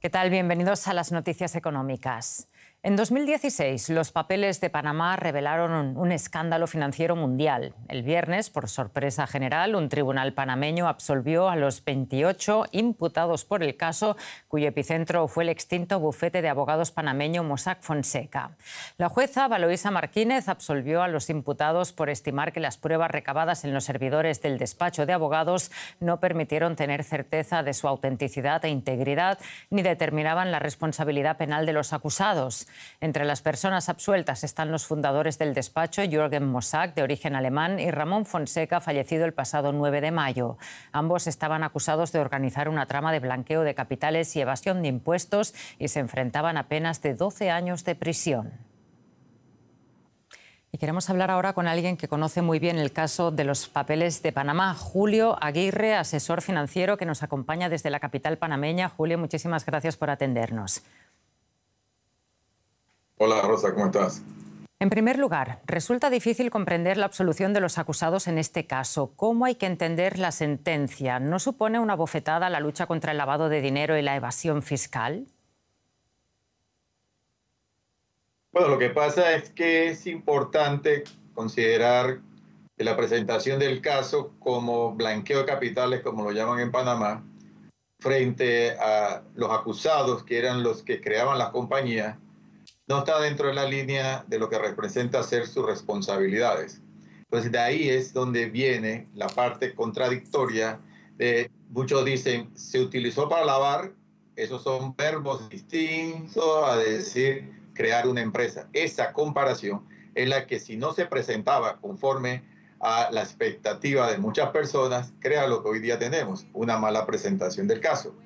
¿Qué tal? Bienvenidos a las noticias económicas. En 2016, los papeles de Panamá revelaron un escándalo financiero mundial. El viernes, por sorpresa general, un tribunal panameño absolvió a los 28 imputados por el caso, cuyo epicentro fue el extinto bufete de abogados panameño Mossack Fonseca. La jueza Valoisa Martínez absolvió a los imputados por estimar que las pruebas recabadas en los servidores del despacho de abogados no permitieron tener certeza de su autenticidad e integridad ni determinaban la responsabilidad penal de los acusados. Entre las personas absueltas están los fundadores del despacho, Jürgen Mossack, de origen alemán, y Ramón Fonseca, fallecido el pasado 9 de mayo. Ambos estaban acusados de organizar una trama de blanqueo de capitales y evasión de impuestos y se enfrentaban a penas de 12 años de prisión. Y queremos hablar ahora con alguien que conoce muy bien el caso de los papeles de Panamá, Julio Aguirre, asesor financiero que nos acompaña desde la capital panameña. Julio, muchísimas gracias por atendernos. Hola Rosa, ¿cómo estás? En primer lugar, resulta difícil comprender la absolución de los acusados en este caso. ¿Cómo hay que entender la sentencia? ¿No supone una bofetada a la lucha contra el lavado de dinero y la evasión fiscal? Bueno, lo que pasa es que es importante considerar que la presentación del caso como blanqueo de capitales, como lo llaman en Panamá, frente a los acusados, que eran los que creaban las compañías, no está dentro de la línea de lo que representa ser sus responsabilidades. Entonces, de ahí es donde viene la parte contradictoria de, muchos dicen, se utilizó para lavar, esos son verbos distintos a decir crear una empresa. Esa comparación es la que, si no se presentaba conforme a la expectativa de muchas personas, crea lo que hoy día tenemos, una mala presentación del caso.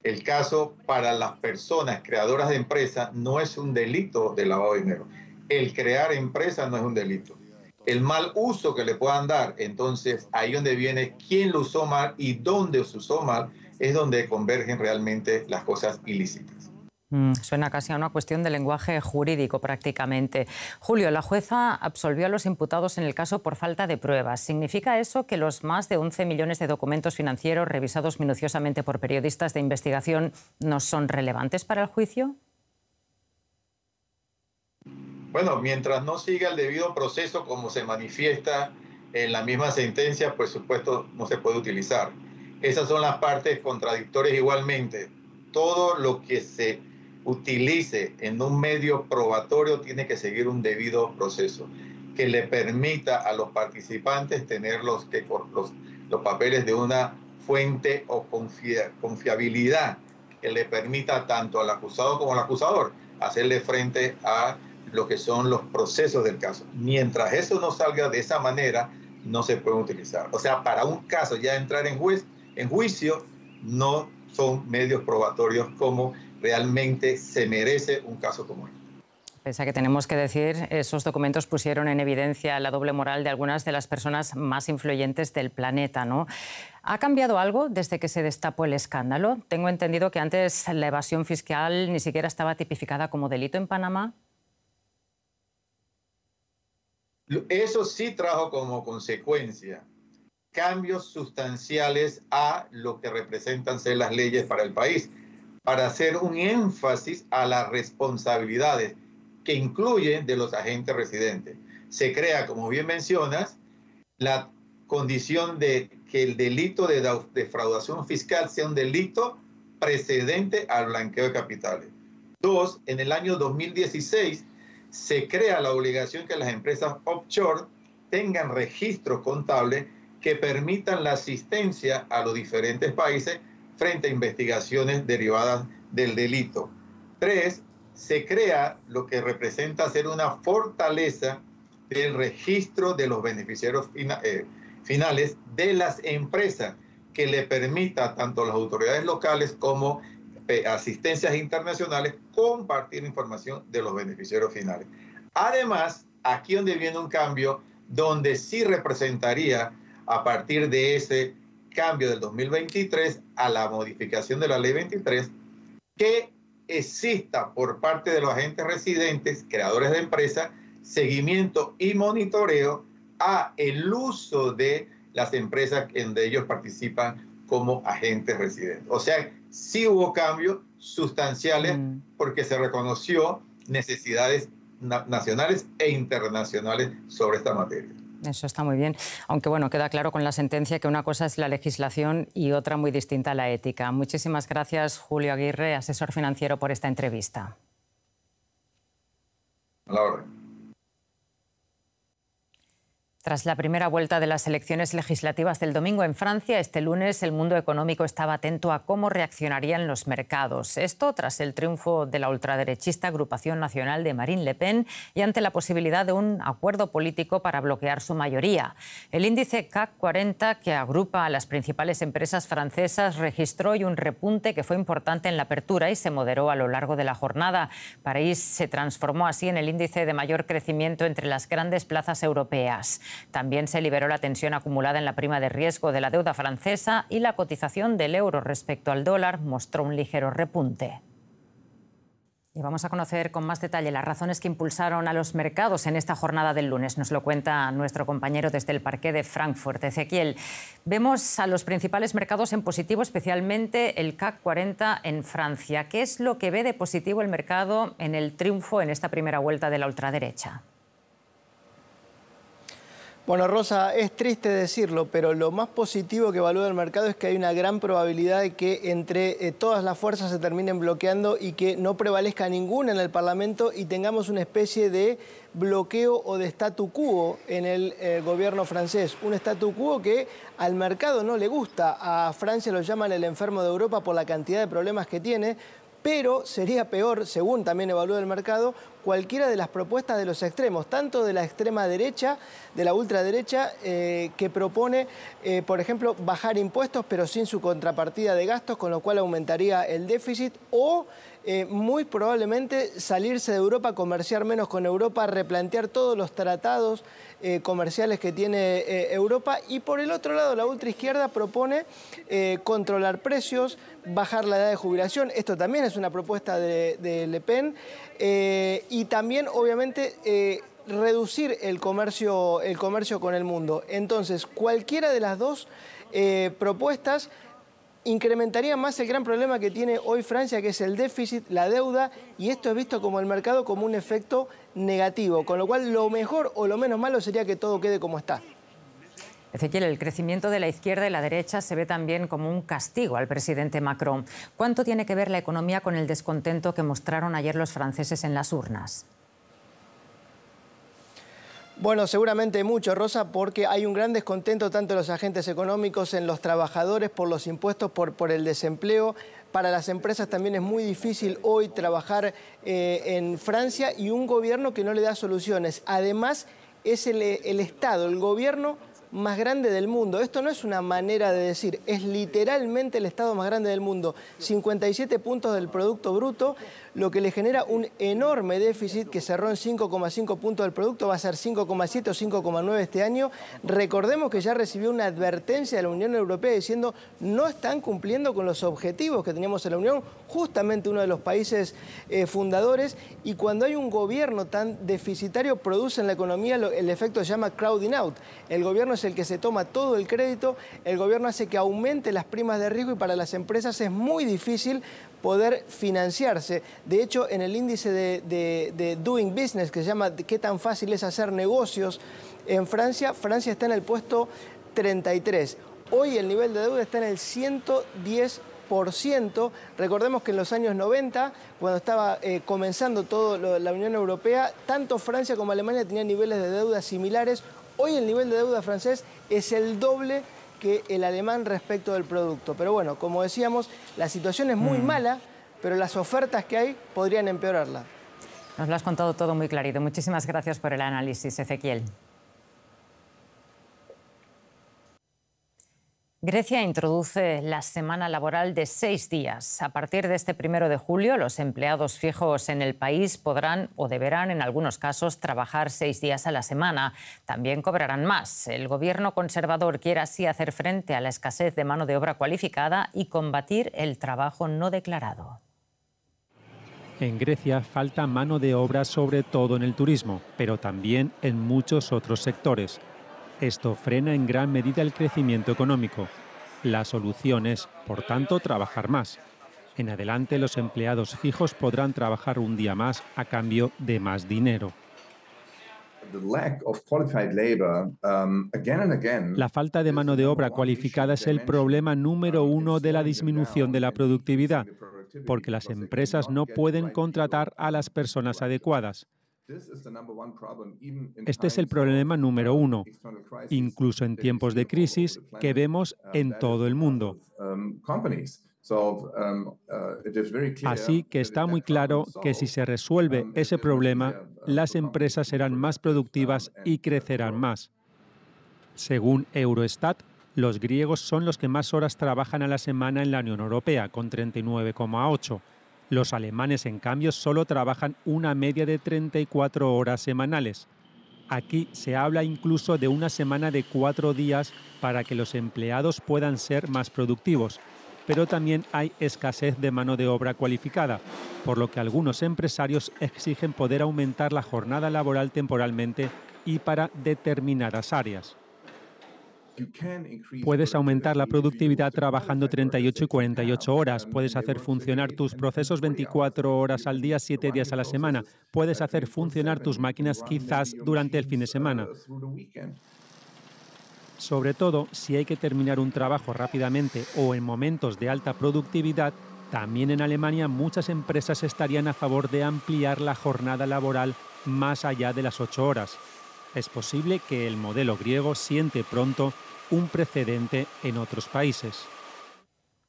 El caso para las personas creadoras de empresas no es un delito de lavado de dinero. El crear empresas no es un delito. El mal uso que le puedan dar, entonces ahí donde viene quién lo usó mal y dónde se usó mal, es donde convergen realmente las cosas ilícitas. Suena casi a una cuestión de lenguaje jurídico prácticamente. Julio, la jueza absolvió a los imputados en el caso por falta de pruebas. ¿Significa eso que los más de 11 millones de documentos financieros revisados minuciosamente por periodistas de investigación no son relevantes para el juicio? Bueno, mientras no siga el debido proceso como se manifiesta en la misma sentencia, por supuesto no se puede utilizar. Esas son las partes contradictorias igualmente. Todo lo que se utilice en un medio probatorio tiene que seguir un debido proceso que le permita a los participantes tener los papeles de una fuente o confiabilidad que le permita tanto al acusado como al acusador hacerle frente a lo que son los procesos del caso. Mientras eso no salga de esa manera, no se puede utilizar. O sea, para un caso ya entrar en juicio, no son medios probatorios como realmente se merece un caso como este. Pese a que tenemos que decir, esos documentos pusieron en evidencia la doble moral de algunas de las personas más influyentes del planeta, ¿no? ¿Ha cambiado algo desde que se destapó el escándalo? Tengo entendido que antes la evasión fiscal ni siquiera estaba tipificada como delito en Panamá. Eso sí trajo como consecuencia cambios sustanciales a lo que representan ser las leyes para el país, para hacer un énfasis a las responsabilidades que incluyen de los agentes residentes. Se crea, como bien mencionas, la condición de que el delito de defraudación fiscal sea un delito precedente al blanqueo de capitales. Dos, en el año 2016 se crea la obligación que las empresas offshore tengan registros contables que permitan la asistencia a los diferentes países frente a investigaciones derivadas del delito. Tres, se crea lo que representa ser una fortaleza del registro de los beneficiarios finales de las empresas, que le permita tanto a las autoridades locales como asistencias internacionales compartir información de los beneficiarios finales. Además, aquí donde viene un cambio, donde sí representaría a partir de ese cambio del 2023 a la modificación de la ley 23, que exista por parte de los agentes residentes, creadores de empresas, seguimiento y monitoreo a el uso de las empresas en donde ellos participan como agentes residentes. O sea, sí hubo cambios sustanciales porque se reconoció necesidades nacionales e internacionales sobre esta materia. Eso está muy bien, aunque bueno, queda claro con la sentencia que una cosa es la legislación y otra muy distinta la ética. Muchísimas gracias, Julio Aguirre, asesor financiero, por esta entrevista. A la orden. Tras la primera vuelta de las elecciones legislativas del domingo en Francia, este lunes el mundo económico estaba atento a cómo reaccionarían los mercados. Esto tras el triunfo de la ultraderechista Agrupación Nacional de Marine Le Pen y ante la posibilidad de un acuerdo político para bloquear su mayoría. El índice CAC 40, que agrupa a las principales empresas francesas, registró hoy un repunte que fue importante en la apertura y se moderó a lo largo de la jornada. París se transformó así en el índice de mayor crecimiento entre las grandes plazas europeas. También se liberó la tensión acumulada en la prima de riesgo de la deuda francesa y la cotización del euro respecto al dólar mostró un ligero repunte. Y vamos a conocer con más detalle las razones que impulsaron a los mercados en esta jornada del lunes. Nos lo cuenta nuestro compañero desde el parqué de Frankfurt, Ezequiel. Vemos a los principales mercados en positivo, especialmente el CAC 40 en Francia. ¿Qué es lo que ve de positivo el mercado en el triunfo en esta primera vuelta de la ultraderecha? Bueno, Rosa, es triste decirlo, pero lo más positivo que evalúa el mercado es que hay una gran probabilidad de que entre todas las fuerzas se terminen bloqueando y que no prevalezca ninguna en el Parlamento y tengamos una especie de bloqueo o de statu quo en el gobierno francés. Un statu quo que al mercado no le gusta. A Francia lo llaman el enfermo de Europa por la cantidad de problemas que tiene, pero sería peor, según también evalúa el mercado, cualquiera de las propuestas de los extremos, tanto de la extrema derecha, de la ultraderecha, que propone, por ejemplo, bajar impuestos pero sin su contrapartida de gastos, con lo cual aumentaría el déficit, o muy probablemente salirse de Europa, comerciar menos con Europa, replantear todos los tratados comerciales que tiene Europa. Y por el otro lado, la ultraizquierda propone controlar precios, bajar la edad de jubilación. Esto también es una propuesta de Le Pen. Y también, obviamente, reducir el comercio con el mundo. Entonces, cualquiera de las dos propuestas incrementaría más el gran problema que tiene hoy Francia, que es el déficit, la deuda, y esto es visto como el mercado como un efecto negativo, con lo cual lo mejor o lo menos malo sería que todo quede como está. Ezequiel, el crecimiento de la izquierda y la derecha se ve también como un castigo al presidente Macron. ¿Cuánto tiene que ver la economía con el descontento que mostraron ayer los franceses en las urnas? Bueno, seguramente mucho, Rosa, porque hay un gran descontento tanto en los agentes económicos, en los trabajadores, por los impuestos, por el desempleo. Para las empresas también es muy difícil hoy trabajar en Francia y un gobierno que no le da soluciones. Además, es el Estado, el gobierno más grande del mundo. Esto no es una manera de decir, es literalmente el Estado más grande del mundo. 57 puntos del Producto Bruto, lo que le genera un enorme déficit que cerró en 5,5 puntos del producto, va a ser 5,7 o 5,9 este año. Recordemos que ya recibió una advertencia de la Unión Europea diciendo no están cumpliendo con los objetivos que teníamos en la Unión, justamente uno de los países fundadores, y cuando hay un gobierno tan deficitario produce en la economía el efecto se llama crowding out. El gobierno es el que se toma todo el crédito, el gobierno hace que aumente las primas de riesgo y para las empresas es muy difícil poder financiarse. De hecho, en el índice de Doing Business, que se llama qué tan fácil es hacer negocios en Francia, Francia está en el puesto 33. Hoy el nivel de deuda está en el 110%. Recordemos que en los años 90, cuando estaba comenzando todo la Unión Europea, tanto Francia como Alemania tenían niveles de deuda similares. Hoy el nivel de deuda francés es el doble que el alemán respecto del producto. Pero bueno, como decíamos, la situación es muy mala, pero las ofertas que hay podrían empeorarla. Nos lo has contado todo muy clarito. Muchísimas gracias por el análisis, Ezequiel. Grecia introduce la semana laboral de 6 días. A partir de este 1 de julio, los empleados fijos en el país podrán o deberán, en algunos casos, trabajar 6 días a la semana. También cobrarán más. El gobierno conservador quiere así hacer frente a la escasez de mano de obra cualificada y combatir el trabajo no declarado. En Grecia falta mano de obra sobre todo en el turismo, pero también en muchos otros sectores. Esto frena en gran medida el crecimiento económico. La solución es, por tanto, trabajar más. En adelante, los empleados fijos podrán trabajar un día más a cambio de más dinero. La falta de mano de obra cualificada es el problema número uno de la disminución de la productividad, porque las empresas no pueden contratar a las personas adecuadas. Este es el problema número uno, incluso en tiempos de crisis que vemos en todo el mundo. Así que está muy claro que si se resuelve ese problema, las empresas serán más productivas y crecerán más. Según Eurostat, los griegos son los que más horas trabajan a la semana en la Unión Europea, con 39,8. Los alemanes, en cambio, solo trabajan una media de 34 horas semanales. Aquí se habla incluso de una semana de 4 días para que los empleados puedan ser más productivos. Pero también hay escasez de mano de obra cualificada, por lo que algunos empresarios exigen poder aumentar la jornada laboral temporalmente y para determinadas áreas. Puedes aumentar la productividad trabajando 38 y 48 horas. Puedes hacer funcionar tus procesos 24 horas al día, 7 días a la semana. Puedes hacer funcionar tus máquinas quizás durante el fin de semana. Sobre todo, si hay que terminar un trabajo rápidamente o en momentos de alta productividad, también en Alemania muchas empresas estarían a favor de ampliar la jornada laboral más allá de las 8 horas. Es posible que el modelo griego siente pronto un precedente en otros países.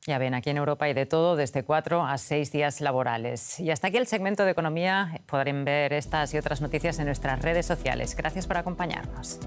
Ya ven, aquí en Europa hay de todo, desde 4 a 6 días laborales. Y hasta aquí el segmento de economía. Podrán ver estas y otras noticias en nuestras redes sociales. Gracias por acompañarnos.